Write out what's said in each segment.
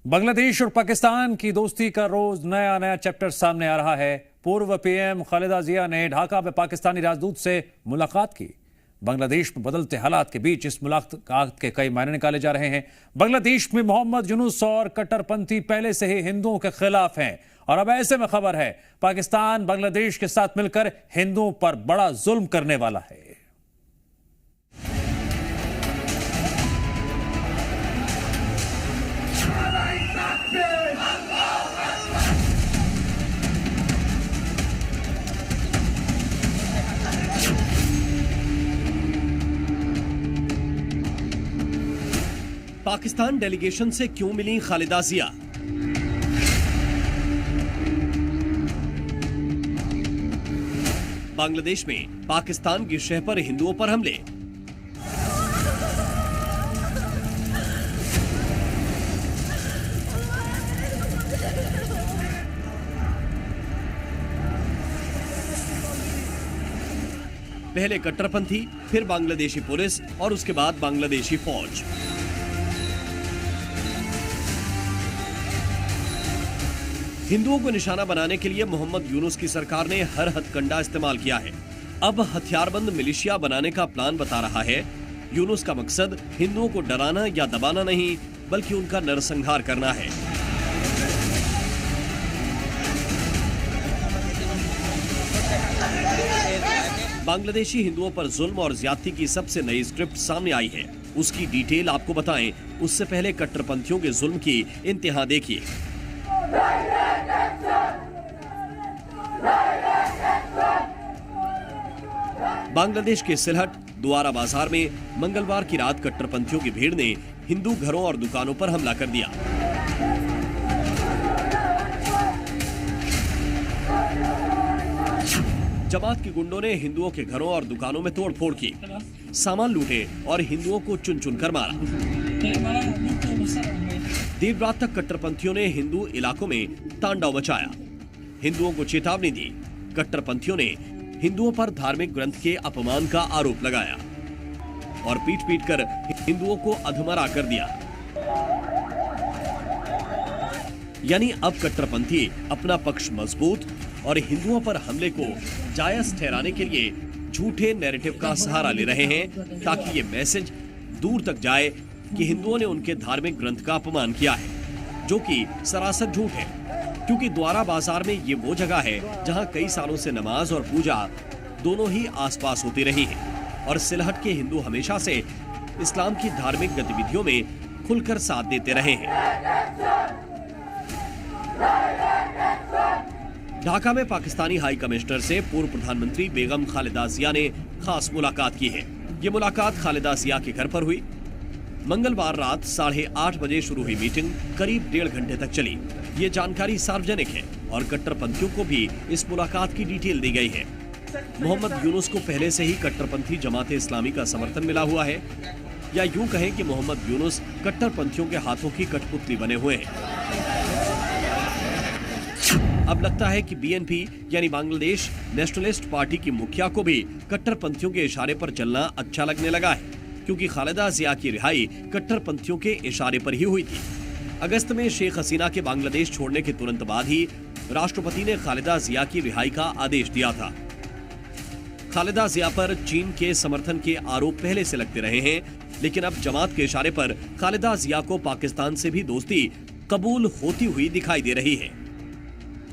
बांग्लादेश और पाकिस्तान की दोस्ती का रोज नया नया चैप्टर सामने आ रहा है। पूर्व पीएम खालिदा जिया ने ढाका में पाकिस्तानी राजदूत से मुलाकात की। बांग्लादेश में बदलते हालात के बीच इस मुलाकात के कई मायने निकाले जा रहे हैं। बांग्लादेश में मोहम्मद यूनुस और कट्टरपंथी पहले से ही हिंदुओं के खिलाफ हैं और अब ऐसे में खबर है पाकिस्तान बांग्लादेश के साथ मिलकर हिंदुओं पर बड़ा जुल्म करने वाला है। पाकिस्तान डेलीगेशन से क्यों मिली खालिदा जिया? बांग्लादेश में पाकिस्तान की शह पर हिंदुओं पर हमले। पहले कट्टरपंथी, फिर बांग्लादेशी पुलिस और उसके बाद बांग्लादेशी फौज। हिंदुओं को निशाना बनाने के लिए मोहम्मद यूनुस की सरकार ने हर हथकंडा इस्तेमाल किया है। अब हथियारबंद मिलिशिया बनाने का प्लान बता रहा है। यूनुस का मकसद हिंदुओं को डराना या दबाना नहीं, बल्कि उनका नरसंहार करना है। बांग्लादेशी हिंदुओं पर जुल्म और ज्यादती की सबसे नई स्क्रिप्ट सामने आई है। उसकी डिटेल आपको बताएं, उससे पहले कट्टरपंथियों के जुल्म की इंतहा देखिए। बांग्लादेश के सिलहट दुआरा बाजार में मंगलवार की रात कट्टरपंथियों की भीड़ ने हिंदू घरों और दुकानों पर हमला कर दिया। जमात के गुंडों ने हिंदुओं के घरों और दुकानों में तोड़फोड़ की, सामान लूटे और हिंदुओं को चुन चुन कर मारा। देर रात तक कट्टरपंथियों ने हिंदू इलाकों में तांडव मचाया, हिंदुओं को चेतावनी दी। कट्टरपंथियों ने हिंदुओं पर धार्मिक ग्रंथ के अपमान का आरोप लगाया और पीट पीट कर हिंदुओं को अधमरा कर दिया। यानी अब कट्टरपंथी अपना पक्ष मजबूत और हिंदुओं पर हमले को जायज ठहराने के लिए झूठे नैरेटिव का सहारा ले रहे हैं, ताकि ये मैसेज दूर तक जाए कि हिंदुओं ने उनके धार्मिक ग्रंथ का अपमान किया है, जो कि सरासर झूठ है। क्योंकि द्वारा बाजार में ये वो जगह है जहां कई सालों से नमाज और पूजा दोनों ही आसपास होती रही है और सिलहट के हिंदू हमेशा से इस्लाम की धार्मिक गतिविधियों में खुलकर साथ देते रहे हैं। ढाका में पाकिस्तानी हाई कमिश्नर से पूर्व प्रधानमंत्री बेगम खालिदा जिया ने खास मुलाकात की है। ये मुलाकात खालिदा जिया के घर पर हुई। मंगलवार रात 8:30 बजे शुरू हुई मीटिंग करीब 1.5 घंटे तक चली। ये जानकारी सार्वजनिक है और कट्टरपंथियों को भी इस मुलाकात की डिटेल दी गई है। मोहम्मद यूनुस को पहले से ही कट्टरपंथी जमाते इस्लामी का समर्थन मिला हुआ है, या यूं कहें कि मोहम्मद यूनुस कट्टरपंथियों के हाथों की कठपुतली बने हुए हैं। अब लगता है कि बीएनपी यानी बांग्लादेश नेशनलिस्ट पार्टी की मुखिया को भी कट्टरपंथियों के इशारे पर चलना अच्छा लगने लगा है, क्योंकि खालिदा जिया की रिहाई कट्टरपंथियों के इशारे पर ही हुई थी। अगस्त में शेख हसीना के बांग्लादेश छोड़ने के तुरंत बाद ही राष्ट्रपति ने खालिदा जिया की रिहाई का आदेश दिया था। खालिदा जिया पर चीन के समर्थन के आरोप पहले से लगते रहे हैं, लेकिन अब जमात के इशारे पर खालिदा जिया को पाकिस्तान से भी दोस्ती कबूल होती हुई दिखाई दे रही है।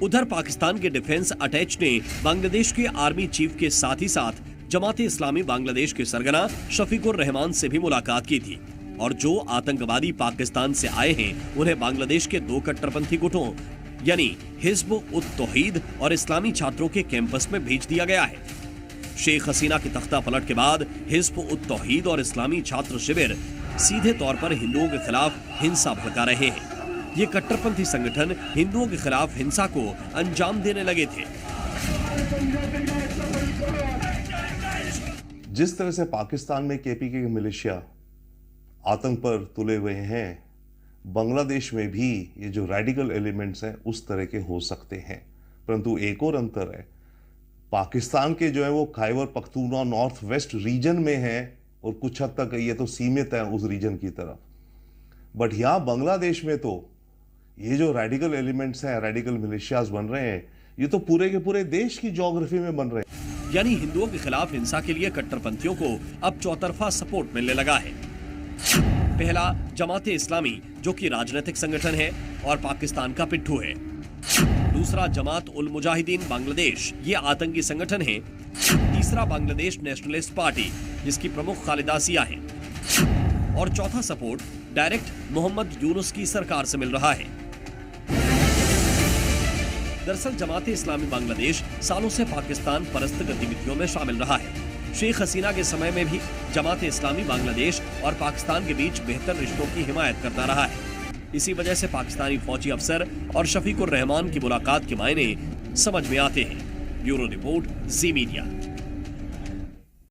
उधर पाकिस्तान के डिफेंस अटैच ने बांग्लादेश के आर्मी चीफ के साथ ही साथ जमाते इस्लामी बांग्लादेश के सरगना शफीकुर रहमान से भी मुलाकात की थी और जो आतंकवादी पाकिस्तान से आए हैं उन्हें बांग्लादेश के 2 कट्टरपंथी गुटों यानी हिज़्ब उत तौहीद और इस्लामी छात्रों के कैंपस में भेज दिया गया है। शेख हसीना के तख्ता पलट के बाद हिज़्ब उत तौहीद और इस्लामी छात्र शिविर सीधे तौर पर हिंदुओं के खिलाफ हिंसा भड़का रहे हैं। ये कट्टरपंथी संगठन हिंदुओं के खिलाफ हिंसा को अंजाम देने लगे थे। जिस तरह से पाकिस्तान में केपीके के मिलिशिया आतंक पर तुले हुए हैं, बांग्लादेश में भी ये जो रेडिकल एलिमेंट्स हैं उस तरह के हो सकते हैं। परंतु एक और अंतर है, पाकिस्तान के जो है वो Khyber Pakhtunkhwa north west region में है और कुछ हद तक ये तो सीमित है उस रीजन की तरफ। बट यहाँ बांग्लादेश में तो ये जो रेडिकल एलिमेंट्स हैं, रेडिकल मिलिशियाज बन रहे हैं, ये तो पूरे के पूरे देश की ज्योग्राफी में बन रहे हैं। यानी हिंदुओं के खिलाफ हिंसा के लिए कट्टरपंथियों को अब चौतरफा सपोर्ट मिलने लगा है। पहला जमाते इस्लामी, जो कि राजनीतिक संगठन है और पाकिस्तान का पिट्ठू है। दूसरा जमात उल मुजाहिदीन बांग्लादेश, ये आतंकी संगठन है। तीसरा बांग्लादेश नेशनलिस्ट पार्टी, जिसकी प्रमुख खालिदा जिया है। और चौथा सपोर्ट डायरेक्ट मोहम्मद यूनुस की सरकार से मिल रहा है। दरअसल जमाते इस्लामी बांग्लादेश सालों से पाकिस्तान परस्त गतिविधियों में शामिल रहा है। शेख हसीना के समय में भी जमाते इस्लामी बांग्लादेश और पाकिस्तान के बीच बेहतर रिश्तों की हिमायत करता रहा है। इसी वजह से पाकिस्तानी फौजी अफसर और शफीकुर रहमान की मुलाकात के मायने समझ में आते हैं। ब्यूरो रिपोर्ट, जी मीडिया।